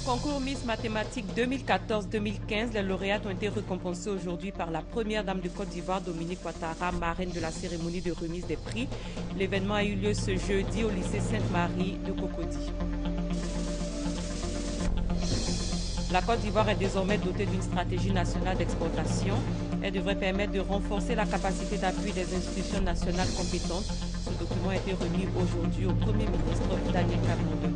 concours Miss Mathématiques 2014-2015, les lauréates ont été récompensées aujourd'hui par la première dame de Côte d'Ivoire, Dominique Ouattara, marraine de la cérémonie de remise des prix. L'événement a eu lieu ce jeudi au lycée Sainte-Marie de Cocody. La Côte d'Ivoire est désormais dotée d'une stratégie nationale d'exportation. Elle devrait permettre de renforcer la capacité d'appui des institutions nationales compétentes. Ce document a été remis aujourd'hui au Premier ministre Daniel Kabonde.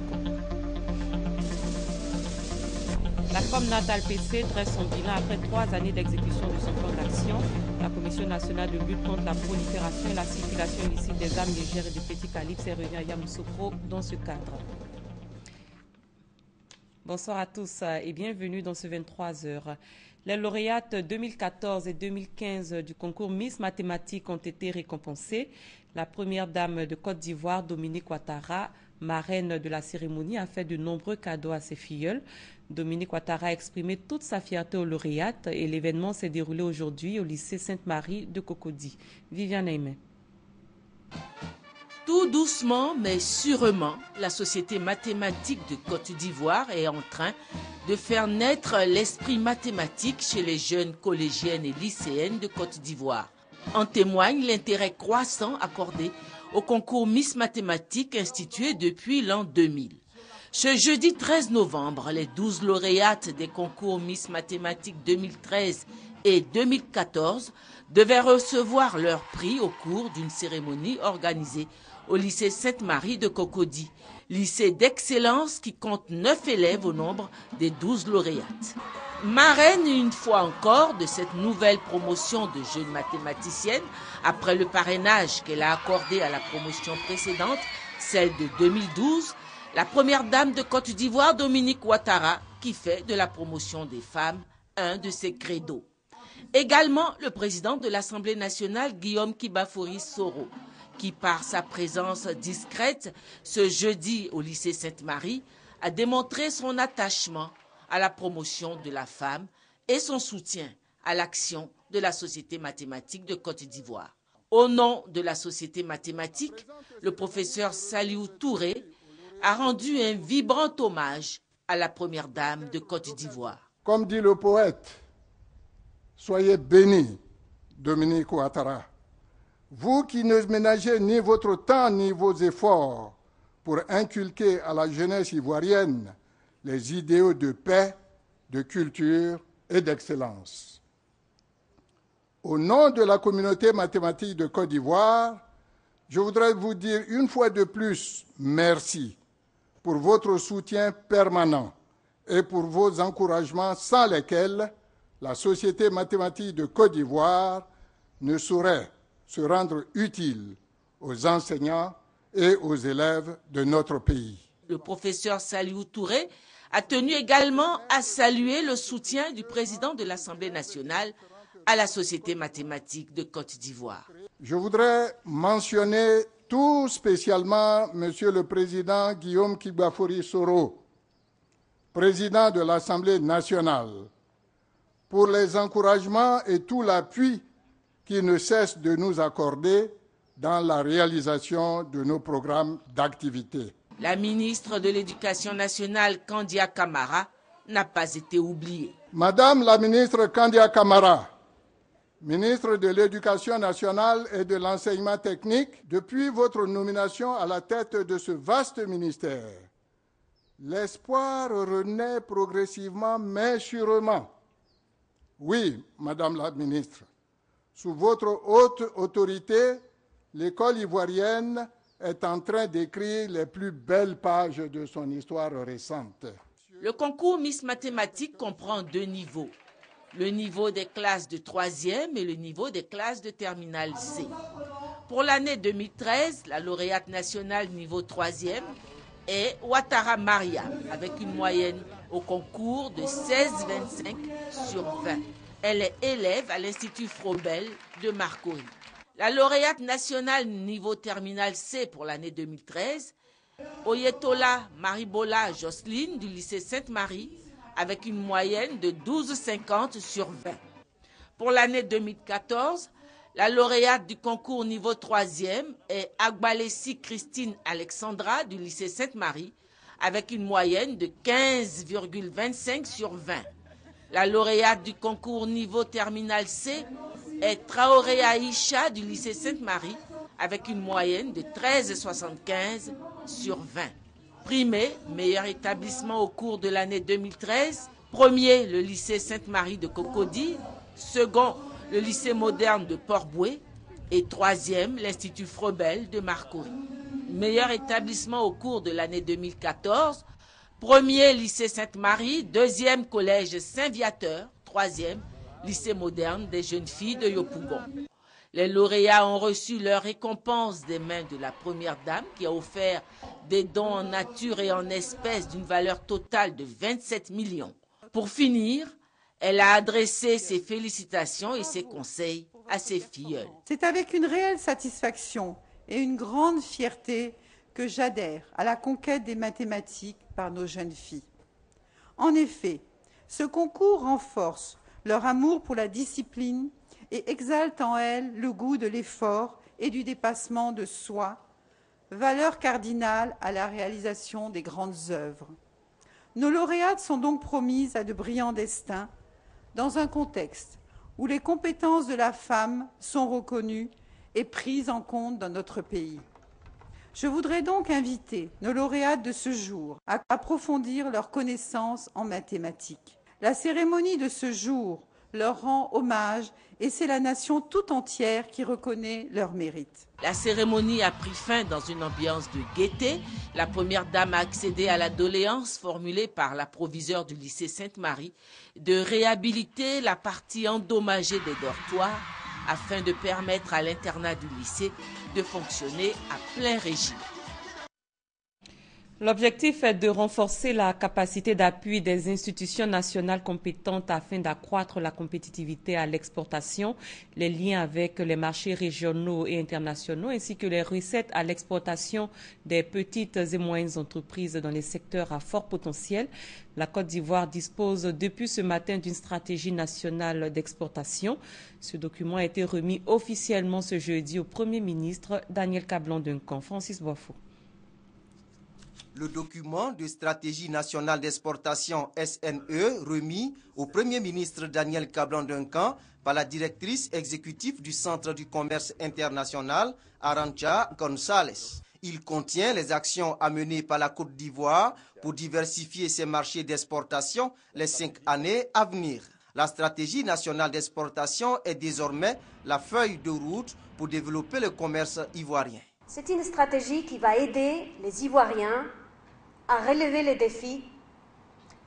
La Com Natal PC dresse son bilan après 3 années d'exécution de son plan d'action. La Commission nationale de lutte contre la prolifération et la circulation illicite des armes légères et de petit calibre s'est réunie à Yamoussoukro dans ce cadre. Bonsoir à tous et bienvenue dans ce 23h. Les lauréates 2014 et 2015 du concours Miss Mathématiques ont été récompensées. La première dame de Côte d'Ivoire, Dominique Ouattara, marraine de la cérémonie, a fait de nombreux cadeaux à ses filleuls. Dominique Ouattara a exprimé toute sa fierté aux lauréates et l'événement s'est déroulé aujourd'hui au lycée Sainte-Marie de Cocody. Viviane Aimé. Tout doucement mais sûrement, la Société mathématique de Côte d'Ivoire est en train de faire naître l'esprit mathématique chez les jeunes collégiennes et lycéennes de Côte d'Ivoire. En témoigne l'intérêt croissant accordé au concours Miss Mathématiques institué depuis l'an 2000. Ce jeudi 13 novembre, les 12 lauréates des concours Miss Mathématiques 2013 et 2014 devaient recevoir leur prix au cours d'une cérémonie organisée au lycée Sainte-Marie de Cocody, lycée d'excellence qui compte 9 élèves au nombre des 12 lauréates. Marraine une fois encore de cette nouvelle promotion de jeunes mathématiciennes, après le parrainage qu'elle a accordé à la promotion précédente, celle de 2012, la première dame de Côte d'Ivoire, Dominique Ouattara, qui fait de la promotion des femmes un de ses credos. Également le président de l'Assemblée nationale, Guillaume Kibafori Soro, qui par sa présence discrète ce jeudi au lycée Sainte-Marie a démontré son attachement à la promotion de la femme et son soutien à l'action de la Société mathématique de Côte d'Ivoire. Au nom de la Société mathématique, le professeur Saliou Touré a rendu un vibrant hommage à la première dame de Côte d'Ivoire. Comme dit le poète, soyez bénis, Dominique Ouattara. Vous qui ne ménagez ni votre temps ni vos efforts pour inculquer à la jeunesse ivoirienne les idéaux de paix, de culture et d'excellence. Au nom de la communauté mathématique de Côte d'Ivoire, je voudrais vous dire une fois de plus merci pour votre soutien permanent et pour vos encouragements sans lesquels la Société mathématique de Côte d'Ivoire ne saurait se rendre utile aux enseignants et aux élèves de notre pays. Le professeur Saliou Touré a tenu également à saluer le soutien du président de l'Assemblée nationale à la Société mathématique de Côte d'Ivoire. Je voudrais mentionner tout spécialement Monsieur le Président Guillaume Kibafori Soro, président de l'Assemblée nationale, pour les encouragements et tout l'appui qui ne cesse de nous accorder dans la réalisation de nos programmes d'activité. La ministre de l'Éducation nationale, Kandia Camara, n'a pas été oubliée. Madame la ministre Kandia Camara, ministre de l'Éducation nationale et de l'Enseignement technique, depuis votre nomination à la tête de ce vaste ministère, l'espoir renaît progressivement mais sûrement. Oui, Madame la ministre, sous votre haute autorité, l'école ivoirienne est en train d'écrire les plus belles pages de son histoire récente. Le concours Miss Mathématiques comprend 2 niveaux. Le niveau des classes de 3e et le niveau des classes de terminale C. Pour l'année 2013, la lauréate nationale niveau 3e est Ouattara Maria, avec une moyenne au concours de 16,25 sur 20. Elle est élève à l'Institut Froebel de Marcory. La lauréate nationale niveau terminal C pour l'année 2013, Oyetola Maribola Jocelyne du lycée Sainte-Marie, avec une moyenne de 12,50 sur 20. Pour l'année 2014, la lauréate du concours niveau 3e est Agbalessi Christine Alexandra du lycée Sainte-Marie, avec une moyenne de 15,25 sur 20. La lauréate du concours niveau terminal C est Traoré Aïcha du lycée Sainte-Marie avec une moyenne de 13,75 sur 20. Primé, meilleur établissement au cours de l'année 2013, premier le lycée Sainte-Marie de Cocody, second le lycée moderne de Port-Bouët et troisième l'Institut Froebel de Marcory. Meilleur établissement au cours de l'année 2014, premier lycée Sainte-Marie, deuxième collège Saint-Viateur, troisième lycée moderne des jeunes filles de Yopougon. Les lauréats ont reçu leur récompense des mains de la première dame qui a offert des dons en nature et en espèces d'une valeur totale de 27 millions. Pour finir, elle a adressé ses félicitations et ses conseils à ses filleuls. C'est avec une réelle satisfaction et une grande fierté que j'adhère à la conquête des mathématiques par nos jeunes filles. En effet, ce concours renforce leur amour pour la discipline et exalte en elles le goût de l'effort et du dépassement de soi, valeur cardinale à la réalisation des grandes œuvres. Nos lauréates sont donc promises à de brillants destins dans un contexte où les compétences de la femme sont reconnues et prises en compte dans notre pays. Je voudrais donc inviter nos lauréates de ce jour à approfondir leurs connaissances en mathématiques. La cérémonie de ce jour leur rend hommage et c'est la nation tout entière qui reconnaît leur mérite. La cérémonie a pris fin dans une ambiance de gaieté. La première dame a accédé à la doléance formulée par la proviseure du lycée Sainte-Marie de réhabiliter la partie endommagée des dortoirs afin de permettre à l'internat du lycée de fonctionner à plein régime. L'objectif est de renforcer la capacité d'appui des institutions nationales compétentes afin d'accroître la compétitivité à l'exportation, les liens avec les marchés régionaux et internationaux, ainsi que les recettes à l'exportation des petites et moyennes entreprises dans les secteurs à fort potentiel. La Côte d'Ivoire dispose depuis ce matin d'une stratégie nationale d'exportation. Ce document a été remis officiellement ce jeudi au Premier ministre Daniel Kablan-Duncan. Francis Boifou. Le document de stratégie nationale d'exportation SNE remis au Premier ministre Daniel Kablan-Duncan par la directrice exécutive du Centre du commerce international, Arantxa González. Il contient les actions à mener par la Côte d'Ivoire pour diversifier ses marchés d'exportation les 5 années à venir. La stratégie nationale d'exportation est désormais la feuille de route pour développer le commerce ivoirien. C'est une stratégie qui va aider les Ivoiriens à relever les défis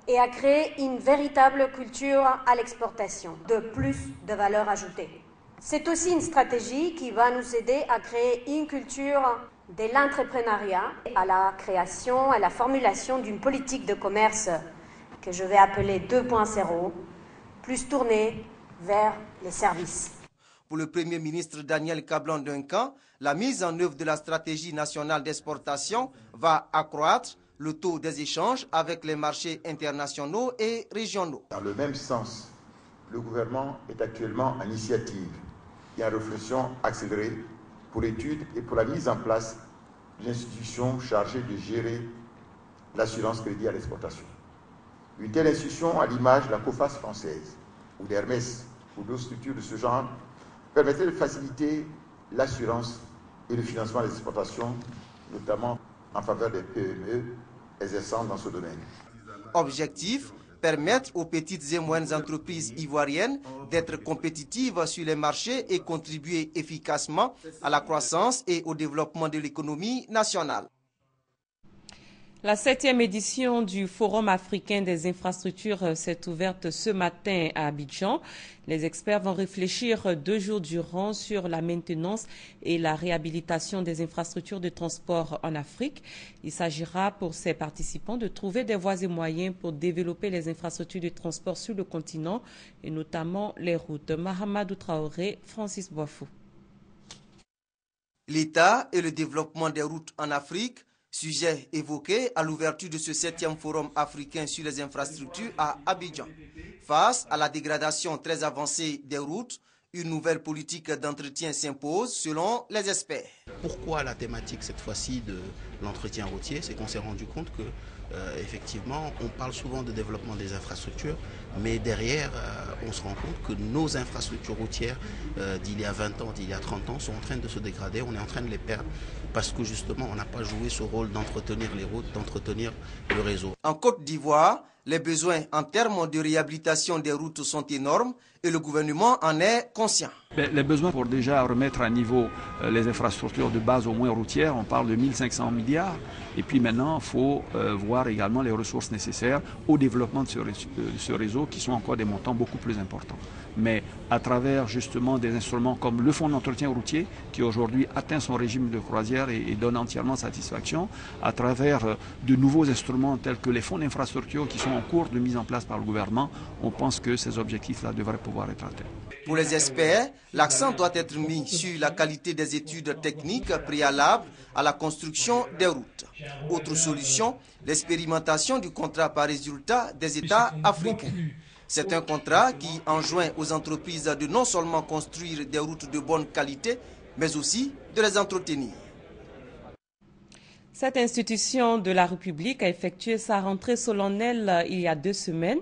et à créer une véritable culture à l'exportation, de plus de valeur ajoutée. C'est aussi une stratégie qui va nous aider à créer une culture de l'entrepreneuriat, à la création, à la formulation d'une politique de commerce que je vais appeler 2.0, plus tournée vers les services. Pour le Premier ministre Daniel Kablan-Duncan, la mise en œuvre de la stratégie nationale d'exportation va accroître le taux des échanges avec les marchés internationaux et régionaux. Dans le même sens, le gouvernement est actuellement en initiative et en réflexion accélérée pour l'étude et pour la mise en place d'une institution chargée de gérer l'assurance crédit à l'exportation. Une telle institution, à l'image de la COFAS française ou d'Hermès ou d'autres structures de ce genre, permettrait de faciliter l'assurance et le financement des exportations, notamment en faveur des PME exerçant dans ce domaine. Objectif, permettre aux petites et moyennes entreprises ivoiriennes d'être compétitives sur les marchés et contribuer efficacement à la croissance et au développement de l'économie nationale. La 7e édition du Forum africain des infrastructures s'est ouverte ce matin à Abidjan. Les experts vont réfléchir 2 jours durant sur la maintenance et la réhabilitation des infrastructures de transport en Afrique. Il s'agira pour ces participants de trouver des voies et moyens pour développer les infrastructures de transport sur le continent et notamment les routes. Mahamadou Traoré, Francis Boifou. L'État et le développement des routes en Afrique, sujet évoqué à l'ouverture de ce 7e forum africain sur les infrastructures à Abidjan. Face à la dégradation très avancée des routes, une nouvelle politique d'entretien s'impose selon les experts. Pourquoi la thématique cette fois-ci de l'entretien routier? C'est qu'on s'est rendu compte que effectivement, on parle souvent de développement des infrastructures, mais derrière, on se rend compte que nos infrastructures routières d'il y a 20 ans, d'il y a 30 ans, sont en train de se dégrader, on est en train de les perdre, parce que justement, on n'a pas joué ce rôle d'entretenir les routes, d'entretenir le réseau. En Côte d'Ivoire, les besoins en termes de réhabilitation des routes sont énormes et le gouvernement en est conscient. Les besoins pour déjà remettre à niveau les infrastructures de base au moins routières, on parle de 1500 milliards. Et puis maintenant, il faut voir également les ressources nécessaires au développement de ce réseau qui sont encore des montants beaucoup plus importants. Mais à travers justement des instruments comme le fonds d'entretien routier qui aujourd'hui atteint son régime de croisière et donne entièrement satisfaction, à travers de nouveaux instruments tels que les fonds d'infrastructure qui sont en cours de mise en place par le gouvernement, on pense que ces objectifs-là devraient pouvoir être atteints. Pour les experts, l'accent doit être mis sur la qualité des études techniques préalables à la construction des routes. Autre solution, l'expérimentation du contrat par résultat des États africains. C'est un contrat qui enjoint aux entreprises de non seulement construire des routes de bonne qualité, mais aussi de les entretenir. Cette institution de la République a effectué sa rentrée solennelle il y a 2 semaines.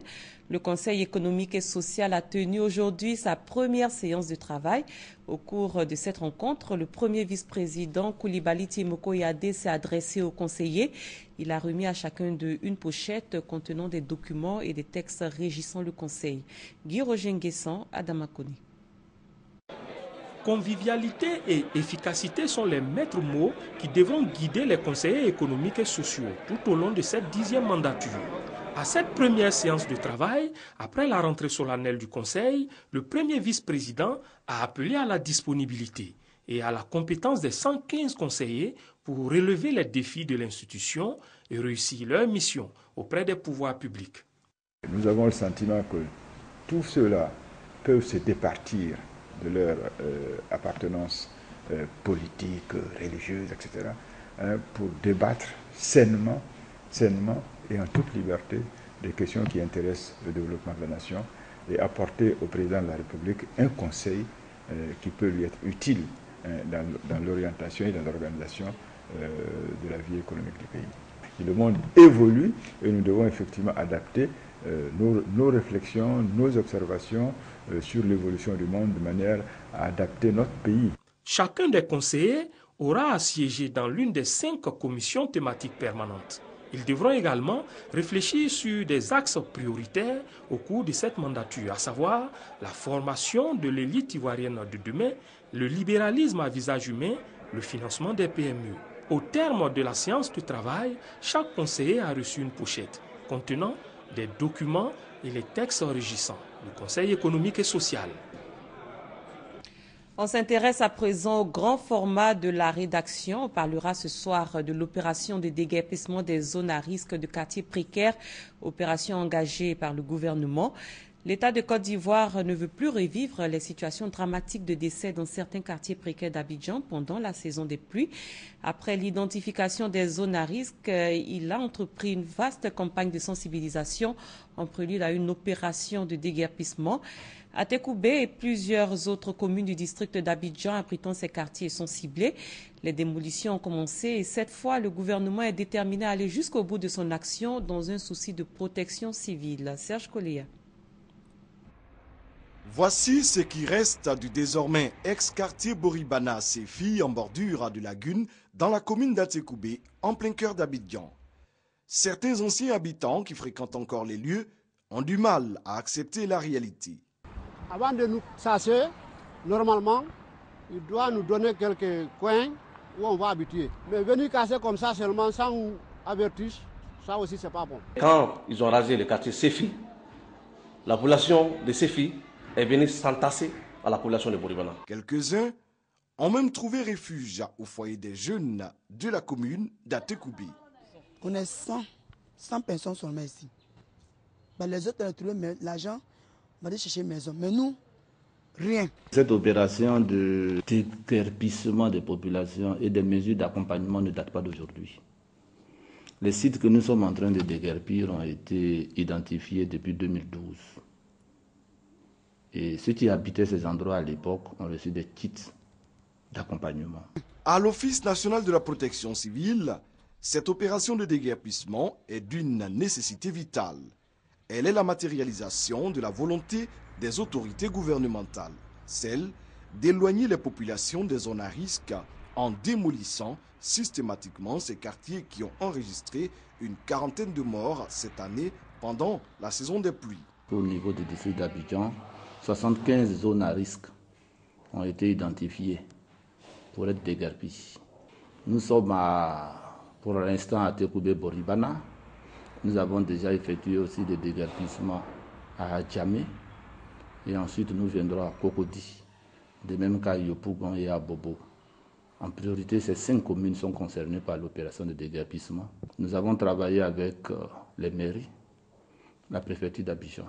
Le Conseil économique et social a tenu aujourd'hui sa première séance de travail. Au cours de cette rencontre, le premier vice-président Coulibaly Timoko Yadé s'est adressé aux conseillers. Il a remis à chacun d'eux une pochette contenant des documents et des textes régissant le Conseil. Guy Roger Nguessan, Adamakoni. Convivialité et efficacité sont les maîtres mots qui devront guider les conseillers économiques et sociaux tout au long de cette 10e mandature. À cette première séance de travail, après la rentrée solennelle du Conseil, le premier vice-président a appelé à la disponibilité et à la compétence des 115 conseillers pour relever les défis de l'institution et réussir leur mission auprès des pouvoirs publics. Nous avons le sentiment que tous ceux-là peuvent se départir de leur appartenance politique, religieuse, etc., pour débattre sainement et en toute liberté des questions qui intéressent le développement de la nation et apporter au président de la République un conseil qui peut lui être utile dans l'orientation et dans l'organisation de la vie économique du pays. Et le monde évolue et nous devons effectivement adapter nos réflexions, nos observations sur l'évolution du monde de manière à adapter notre pays. Chacun des conseillers aura à siéger dans l'une des 5 commissions thématiques permanentes. Ils devront également réfléchir sur des axes prioritaires au cours de cette mandature, à savoir la formation de l'élite ivoirienne de demain, le libéralisme à visage humain, le financement des PME. Au terme de la séance de travail, chaque conseiller a reçu une pochette contenant des documents et les textes régissant le Conseil économique et social. On s'intéresse à présent au grand format de la rédaction. On parlera ce soir de l'opération de déguerpissement des zones à risque de quartiers précaires, opération engagée par le gouvernement. L'État de Côte d'Ivoire ne veut plus revivre les situations dramatiques de décès dans certains quartiers précaires d'Abidjan pendant la saison des pluies. Après l'identification des zones à risque, il a entrepris une vaste campagne de sensibilisation en prélude à une opération de déguerpissement. Atekoubé et plusieurs autres communes du district d'Abidjan abritant ces quartiers sont ciblés. Les démolitions ont commencé et cette fois, le gouvernement est déterminé à aller jusqu'au bout de son action dans un souci de protection civile. Serge Kolia. Voici ce qui reste du désormais ex-quartier Boribana Séfi en bordure de lagune dans la commune d'Atekoubé, en plein cœur d'Abidjan. Certains anciens habitants qui fréquentent encore les lieux ont du mal à accepter la réalité. Avant de nous chasser, normalement, il doit nous donner quelques coins où on va habiter. Mais venir casser comme ça seulement sans avertir, ça aussi c'est pas bon. Quand ils ont rasé le quartier Séfi, la population de Séfi est venue s'entasser à la population de Boribana. Quelques-uns ont même trouvé refuge au foyer des jeunes de la commune d'Atekoubé. On est 100 personnes seulement ici. Ben, les autres ont trouvé l'argent, on va aller chercher maison. Mais nous, rien. Cette opération de déguerpissement des populations et des mesures d'accompagnement ne date pas d'aujourd'hui. Les sites que nous sommes en train de déguerpir ont été identifiés depuis 2012. Et ceux qui habitaient ces endroits à l'époque ont reçu des kits d'accompagnement. À l'Office national de la protection civile, Cette opération de déguerpissement est d'une nécessité vitale. Elle est la matérialisation de la volonté des autorités gouvernementales, celle d'éloigner les populations des zones à risque en démolissant systématiquement ces quartiers qui ont enregistré une quarantaine de morts cette année pendant la saison des pluies. Au niveau du district d'Abidjan, 75 zones à risque ont été identifiées pour être déguerpies. Nous sommes pour l'instant à Tekoubé-Boribana. Nous avons déjà effectué aussi des déguerpissements à Djamé. Et ensuite, nous viendrons à Kokodi, de même qu'à Yopougon et à Bobo. En priorité, ces 5 communes sont concernées par l'opération de déguerpissement. Nous avons travaillé avec les mairies, la préfecture d'Abidjan,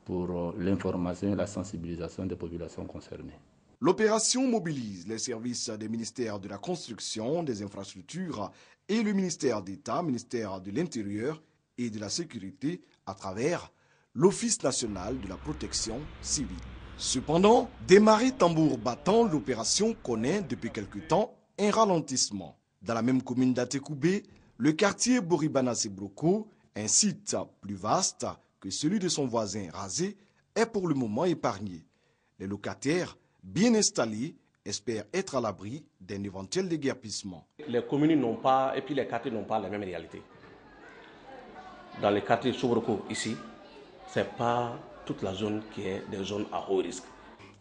pour l'information et la sensibilisation des populations concernées. L'opération mobilise les services des ministères de la Construction, des Infrastructures et le ministère d'État, ministère de l'Intérieur et de la Sécurité à travers l'Office national de la protection civile. Cependant, démarrée tambour battant, l'opération connaît depuis quelque temps un ralentissement. Dans la même commune d'Atekoubé, le quartier Boribana-Sebroko, un site plus vaste que celui de son voisin rasé, est pour le moment épargné. Les locataires bien installés espèrent être à l'abri d'un éventuel déguerpissement. Les communes n'ont pas, et puis les quartiers n'ont pas la même réalité. Dans les quartiers Sobroko ici, ce n'est pas toute la zone qui est des zones à haut risque.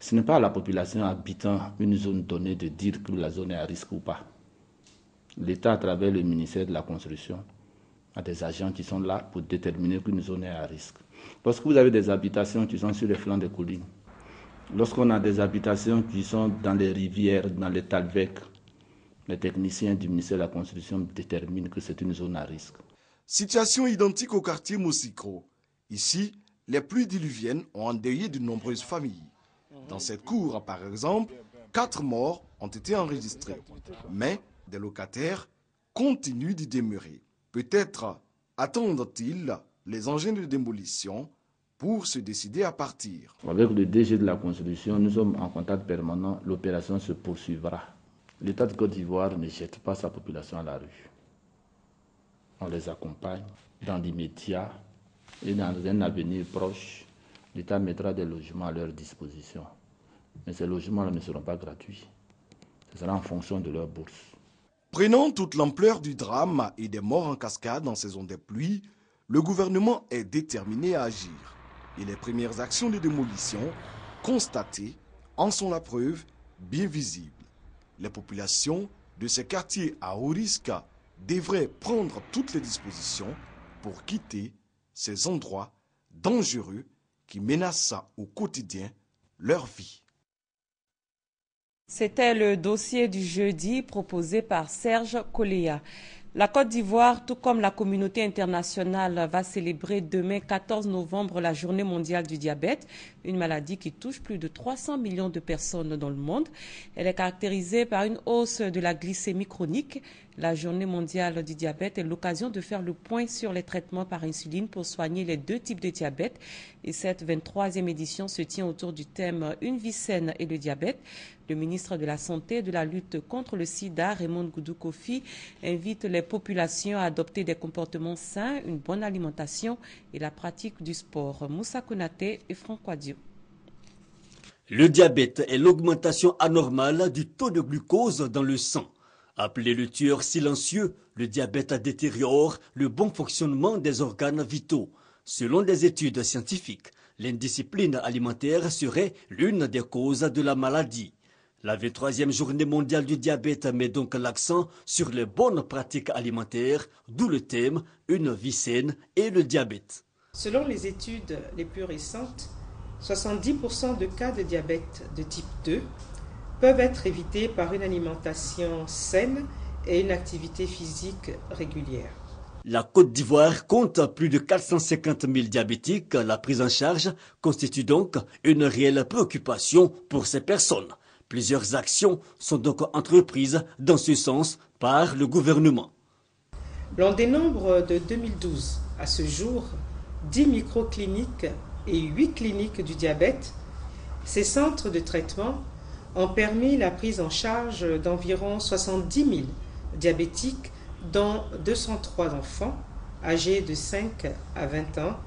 Ce n'est pas à la population habitant une zone donnée de dire que la zone est à risque ou pas. L'État, à travers le ministère de la Construction, a des agents qui sont là pour déterminer qu'une zone est à risque. Lorsque vous avez des habitations qui sont sur les flancs des collines, lorsqu'on a des habitations qui sont dans les rivières, dans les talvecs, les techniciens du ministère de la Construction déterminent que c'est une zone à risque. Situation identique au quartier Mosikro. Ici, les pluies diluviennes ont endeuillé de nombreuses familles. Dans cette cour, par exemple, 4 morts ont été enregistrés. Mais des locataires continuent d'y demeurer. Peut-être attendent-ils les engins de démolition pour se décider à partir. Avec le DG de la Construction, nous sommes en contact permanent. L'opération se poursuivra. L'État de Côte d'Ivoire ne jette pas sa population à la rue. On les accompagne dans l'immédiat et dans un avenir proche. L'État mettra des logements à leur disposition. Mais ces logements-là ne seront pas gratuits. Ce sera en fonction de leur bourse. Prenant toute l'ampleur du drame et des morts en cascade en saison des pluies, le gouvernement est déterminé à agir. Et les premières actions de démolition constatées en sont la preuve bien visible. Les populations de ces quartiers à haut risque devraient prendre toutes les dispositions pour quitter ces endroits dangereux qui menacent au quotidien leur vie. C'était le dossier du jeudi proposé par Serge Koléa. La Côte d'Ivoire, tout comme la communauté internationale, va célébrer demain 14 novembre la journée mondiale du diabète, une maladie qui touche plus de 300 millions de personnes dans le monde. Elle est caractérisée par une hausse de la glycémie chronique. La journée mondiale du diabète est l'occasion de faire le point sur les traitements par insuline pour soigner les 2 types de diabète. Et cette 23e édition se tient autour du thème « Une vie saine et le diabète ». Le ministre de la Santé et de la lutte contre le sida, Raymond Goudou Kofi, invite les populations à adopter des comportements sains, une bonne alimentation et la pratique du sport. Moussa Konaté et Franck Wadio. Le diabète est l'augmentation anormale du taux de glucose dans le sang. Appelé le tueur silencieux, le diabète détériore le bon fonctionnement des organes vitaux. Selon des études scientifiques, l'indiscipline alimentaire serait l'une des causes de la maladie. La 23e journée mondiale du diabète met donc l'accent sur les bonnes pratiques alimentaires, d'où le thème « Une vie saine et le diabète ». Selon les études les plus récentes, 70% de cas de diabète de type 2 peuvent être évités par une alimentation saine et une activité physique régulière. La Côte d'Ivoire compte plus de 450 000 diabétiques. La prise en charge constitue donc une réelle préoccupation pour ces personnes. Plusieurs actions sont donc entreprises dans ce sens par le gouvernement. L'on dénombre de 2012 à ce jour 10 microcliniques et 8 cliniques du diabète. Ces centres de traitement ont permis la prise en charge d'environ 70 000 diabétiques dont 203 enfants âgés de 5 à 20 ans.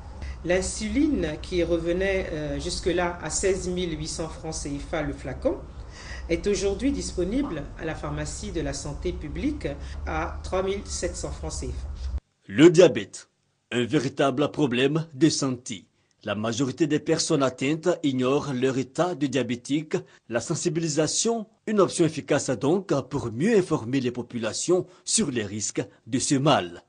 L'insuline, qui revenait jusque-là à 16 800 francs CFA le flacon, est aujourd'hui disponible à la pharmacie de la santé publique à 3 700 francs CFA. Le diabète, un véritable problème de santé. La majorité des personnes atteintes ignorent leur état de diabétique. La sensibilisation, une option efficace donc pour mieux informer les populations sur les risques de ce mal.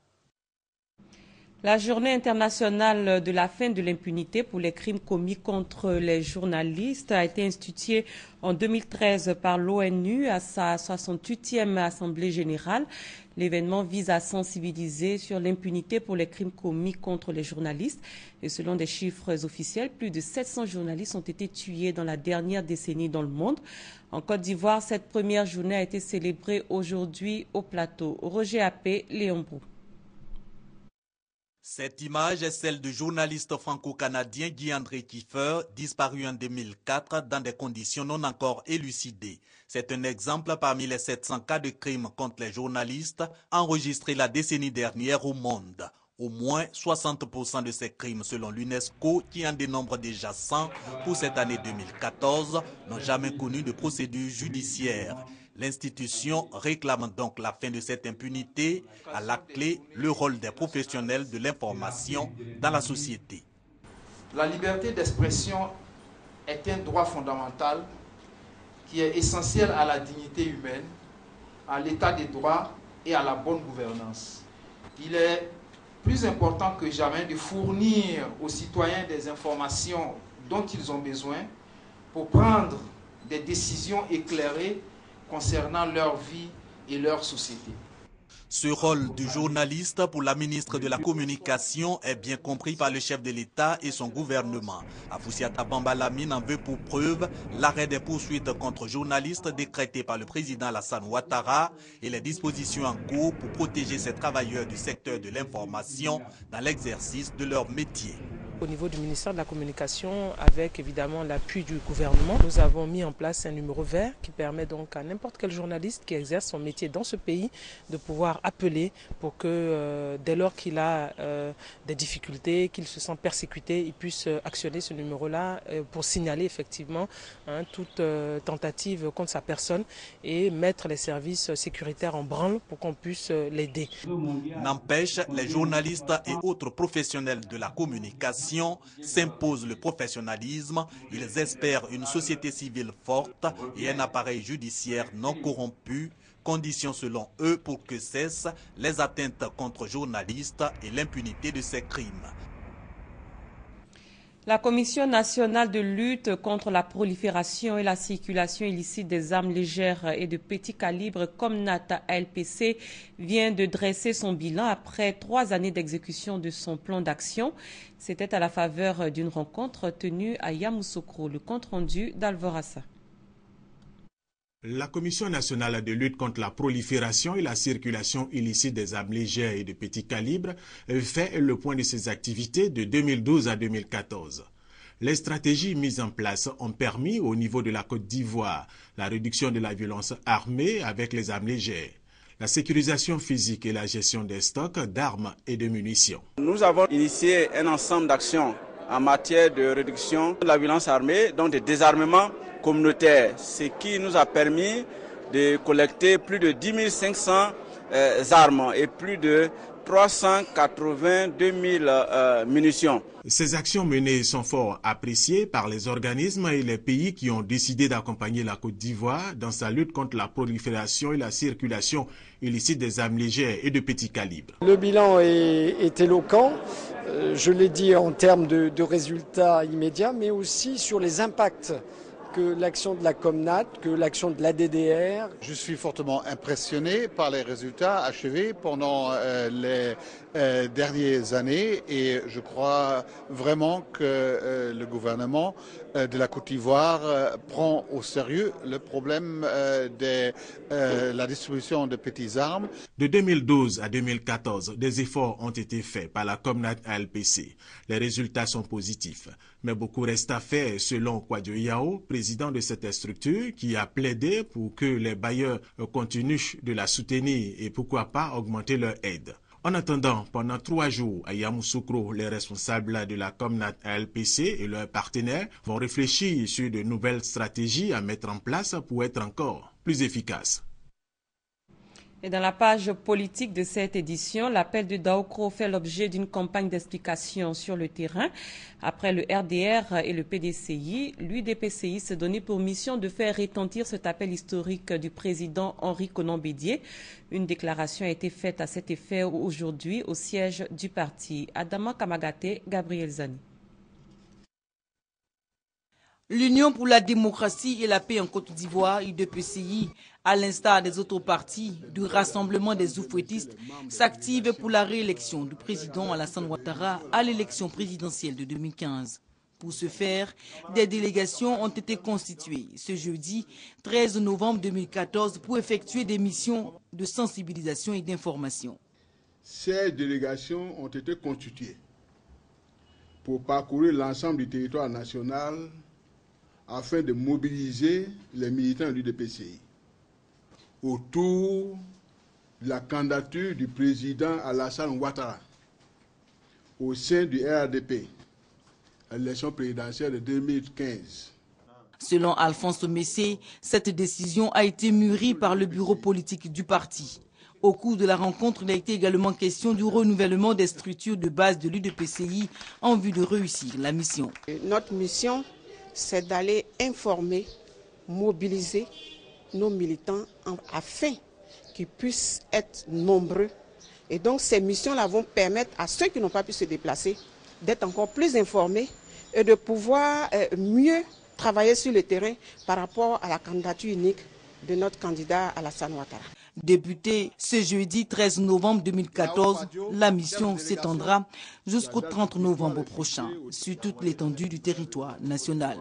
La journée internationale de la fin de l'impunité pour les crimes commis contre les journalistes a été instituée en 2013 par l'ONU à sa 68e Assemblée générale. L'événement vise à sensibiliser sur l'impunité pour les crimes commis contre les journalistes. Et selon des chiffres officiels, plus de 700 journalistes ont été tués dans la dernière décennie dans le monde. En Côte d'Ivoire, cette première journée a été célébrée aujourd'hui au plateau. Roger Appé, Léon Brou. Cette image est celle du journaliste franco-canadien Guy-André Kiefer, disparu en 2004 dans des conditions non encore élucidées. C'est un exemple parmi les 700 cas de crimes contre les journalistes enregistrés la décennie dernière au monde. Au moins 60% de ces crimes, selon l'UNESCO, qui en dénombre déjà 100 pour cette année 2014, n'ont jamais connu de procédure judiciaire. L'institution réclame donc la fin de cette impunité, à la clé le rôle des professionnels de l'information dans la société. La liberté d'expression est un droit fondamental qui est essentiel à la dignité humaine, à l'état des droits et à la bonne gouvernance. Il est plus important que jamais de fournir aux citoyens des informations dont ils ont besoin pour prendre des décisions éclairées concernant leur vie et leur société. Ce rôle du journaliste pour la ministre de la Communication est bien compris par le chef de l'État et son gouvernement. Afoussiata Bambalamine en veut pour preuve l'arrêt des poursuites contre journalistes décrété par le président Alassane Ouattara et les dispositions en cours pour protéger ces travailleurs du secteur de l'information dans l'exercice de leur métier. Au niveau du ministère de la Communication, avec évidemment l'appui du gouvernement, nous avons mis en place un numéro vert qui permet donc à n'importe quel journaliste qui exerce son métier dans ce pays de pouvoir appeler pour que dès lors qu'il a des difficultés, qu'il se sent persécuté, il puisse actionner ce numéro-là pour signaler effectivement toute tentative contre sa personne et mettre les services sécuritaires en branle pour qu'on puisse l'aider. N'empêche, les journalistes et autres professionnels de la communication s'imposent le professionnalisme. Ils espèrent une société civile forte et un appareil judiciaire non corrompu, condition selon eux pour que cessent les atteintes contre journalistes et l'impunité de ces crimes. La Commission nationale de lutte contre la prolifération et la circulation illicite des armes légères et de petit calibre, COMNAT-ALPC, vient de dresser son bilan après 3 années d'exécution de son plan d'action. C'était à la faveur d'une rencontre tenue à Yamoussoukro. Le compte-rendu d'Alvorassa. La Commission nationale de lutte contre la prolifération et la circulation illicite des armes légères et de petit calibre fait le point de ses activités de 2012 à 2014. Les stratégies mises en place ont permis au niveau de la Côte d'Ivoire la réduction de la violence armée avec les armes légères, la sécurisation physique et la gestion des stocks d'armes et de munitions. Nous avons initié un ensemble d'actions en matière de réduction de la violence armée, donc de désarmement communautaire, ce qui nous a permis de collecter plus de 10 500 armes et plus de 382 000 munitions. Ces actions menées sont fort appréciées par les organismes et les pays qui ont décidé d'accompagner la Côte d'Ivoire dans sa lutte contre la prolifération et la circulation illicite des armes légères et de petit calibre. Le bilan est éloquent, je l'ai dit en termes de résultats immédiats, mais aussi sur les impacts que l'action de la COMNAT, que l'action de l'ADDR. Je suis fortement impressionné par les résultats achevés pendant les dernières années et je crois vraiment que le gouvernement de la Côte d'Ivoire prend au sérieux le problème de la distribution de petites armes. De 2012 à 2014, des efforts ont été faits par la COMNAT-ALPC. Les résultats sont positifs, mais beaucoup reste à faire selon Kwadjo Yao, président président de cette structure qui a plaidé pour que les bailleurs continuent de la soutenir et pourquoi pas augmenter leur aide. En attendant, pendant 3 jours à Yamoussoukro, les responsables de la Comnat ALPC et leurs partenaires vont réfléchir sur de nouvelles stratégies à mettre en place pour être encore plus efficaces. Et dans la page politique de cette édition, l'appel de Daoukro fait l'objet d'une campagne d'explication sur le terrain. Après le RDR et le PDCI, l'UDPCI s'est donné pour mission de faire retentir cet appel historique du président Henri Konan Bédié. Une déclaration a été faite à cet effet aujourd'hui au siège du parti. Adama Kamagate, Gabriel Zani. L'Union pour la démocratie et la paix en Côte d'Ivoire, UDPCI, à l'instar des autres partis du Rassemblement des oufouettistes, s'active pour la réélection du président Alassane Ouattara à l'élection présidentielle de 2015. Pour ce faire, des délégations ont été constituées ce jeudi 13 novembre 2014 pour effectuer des missions de sensibilisation et d'information. Ces délégations ont été constituées pour parcourir l'ensemble du territoire national afin de mobiliser les militants de l'UDPCI autour de la candidature du président Alassane Ouattara au sein du RDP à l'élection présidentielle de 2015. Selon Alphonse Messé, cette décision a été mûrie par le bureau politique du parti. Au cours de la rencontre, il a été également question du renouvellement des structures de base de l'UDPCI en vue de réussir la mission. Notre mission, c'est d'aller informer, mobiliser nos militants afin qu'ils puissent être nombreux. Et donc ces missions-là vont permettre à ceux qui n'ont pas pu se déplacer d'être encore plus informés et de pouvoir mieux travailler sur le terrain par rapport à la candidature unique de notre candidat Alassane Ouattara. Débuté ce jeudi 13 novembre 2014, la mission s'étendra jusqu'au 30 novembre prochain sur toute l'étendue du territoire national.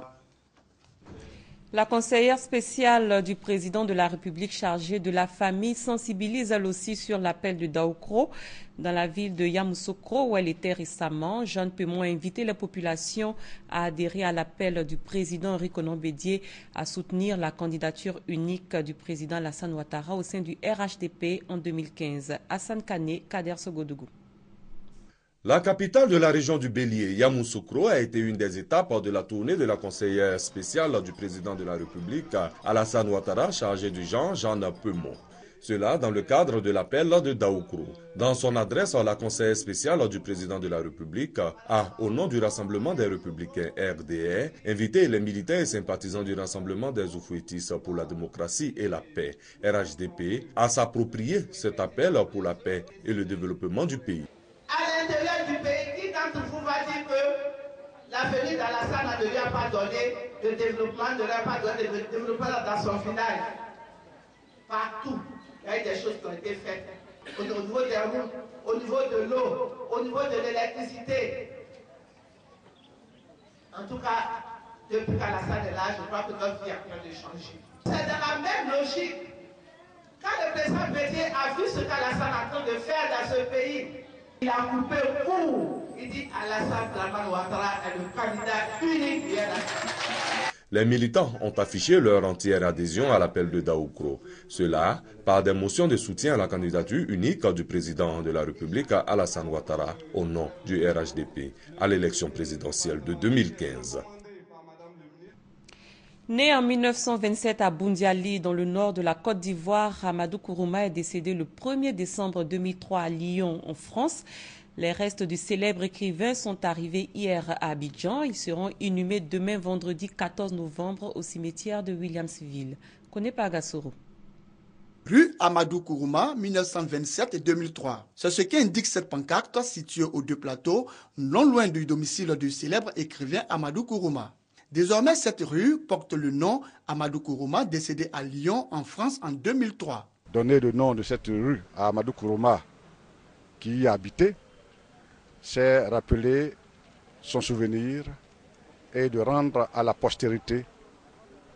La conseillère spéciale du président de la République chargée de la famille sensibilise elle aussi sur l'appel de Daoukro. Dans la ville de Yamoussoukro où elle était récemment, Jeanne Pémon a invité la population à adhérer à l'appel du président Henri Konan Bédié à soutenir la candidature unique du président Alassane Ouattara au sein du RHDP en 2015. Hassan Kane, Kader Sogodougou. La capitale de la région du Bélier, Yamoussoukro, a été une des étapes de la tournée de la conseillère spéciale du président de la République, Alassane Ouattara, chargée du genre Jeanne Pémon. Cela dans le cadre de l'appel de Daoukro. Dans son adresse, la conseillère spéciale du président de la République a, au nom du Rassemblement des Républicains RDR, invité les militants et sympathisants du Rassemblement des oufouettistes pour la démocratie et la paix, RHDP, à s'approprier cet appel pour la paix et le développement du pays. À l'intérieur du pays, qui d'entre vous va dire que la venue d'Alassane ne lui a pas donné de développement, ne lui a pas donné de développement dans son village? Partout, il y a eu des choses qui ont été faites. Au niveau des routes, au niveau de l'eau, au niveau de l'électricité. En tout cas, depuis qu'Alassane est là, je crois que notre vie est en train de changer. C'est dans la même logique. Quand le président Bédié a vu ce qu'Alassane est en train de faire dans ce pays, il a coupé court. Il dit Alassane Ouattara est le candidat unique du RHDP. Les militants ont affiché leur entière adhésion à l'appel de Daoukro. Cela par des motions de soutien à la candidature unique du président de la République, Alassane Ouattara, au nom du RHDP, à l'élection présidentielle de 2015. Né en 1927 à Boundiali, dans le nord de la Côte d'Ivoire, Amadou Kourouma est décédé le 1er décembre 2003 à Lyon, en France. Les restes du célèbre écrivain sont arrivés hier à Abidjan. Ils seront inhumés demain, vendredi 14 novembre, au cimetière de Williamsville. Connais pas Gassoro. Rue Amadou Kourouma, 1927 et 2003. C'est ce qu'indique cette pancarte située aux deux plateaux, non loin du domicile du célèbre écrivain Amadou Kourouma. Désormais, cette rue porte le nom Amadou Kourouma, décédé à Lyon, en France, en 2003. Donner le nom de cette rue à Amadou Kourouma, qui y habitait, c'est rappeler son souvenir et de rendre à la postérité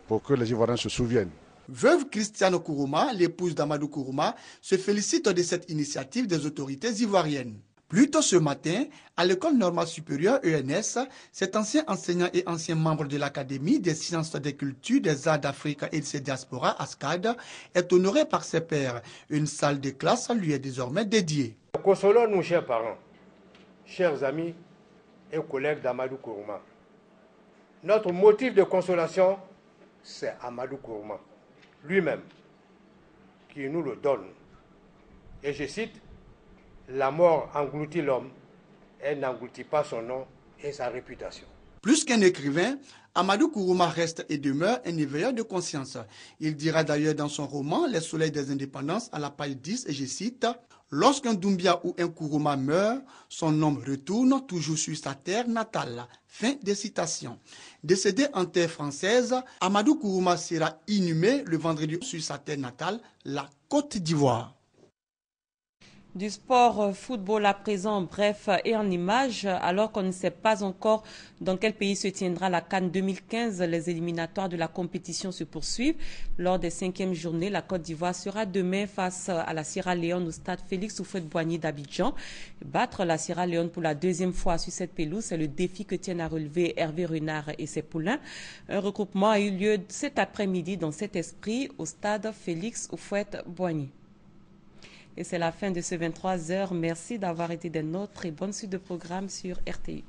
pour que les Ivoiriens se souviennent. Veuve Christiane Kourouma, l'épouse d'Amadou Kourouma, se félicite de cette initiative des autorités ivoiriennes. Plus tôt ce matin, à l'École normale supérieure ENS, cet ancien enseignant et ancien membre de l'Académie des sciences, des cultures, des arts d'Afrique et de ses diasporas, ASCAD, est honoré par ses pairs. Une salle de classe lui est désormais dédiée. Consolons-nous, chers parents, chers amis et collègues d'Amadou Kourouma. Notre motif de consolation, c'est Amadou Kourouma lui-même qui nous le donne. Et je cite, « La mort engloutit l'homme, elle n'engloutit pas son nom et sa réputation. » Plus qu'un écrivain, Amadou Kourouma reste et demeure un éveilleur de conscience. Il dira d'ailleurs dans son roman « Les soleils des indépendances » à la page 10, et je cite, « Lorsqu'un Doumbia ou un Kourouma meurt, son homme retourne toujours sur sa terre natale. » Fin de citation. Décédé en terre française, Amadou Kourouma sera inhumé le vendredi sur sa terre natale, la Côte d'Ivoire. Du sport, football à présent, bref, et en images, alors qu'on ne sait pas encore dans quel pays se tiendra la CAN 2015, les éliminatoires de la compétition se poursuivent. Lors des 5e journées, la Côte d'Ivoire sera demain face à la Sierra Leone au stade Félix Houphouët-Boigny d'Abidjan. Battre la Sierra Leone pour la 2e fois sur cette pelouse, c'est le défi que tiennent à relever Hervé Renard et ses poulains. Un regroupement a eu lieu cet après-midi dans cet esprit au stade Félix Houphouët-Boigny. Et c'est la fin de ce 23h. Merci d'avoir été des nôtres et bonne suite de programme sur RTI1.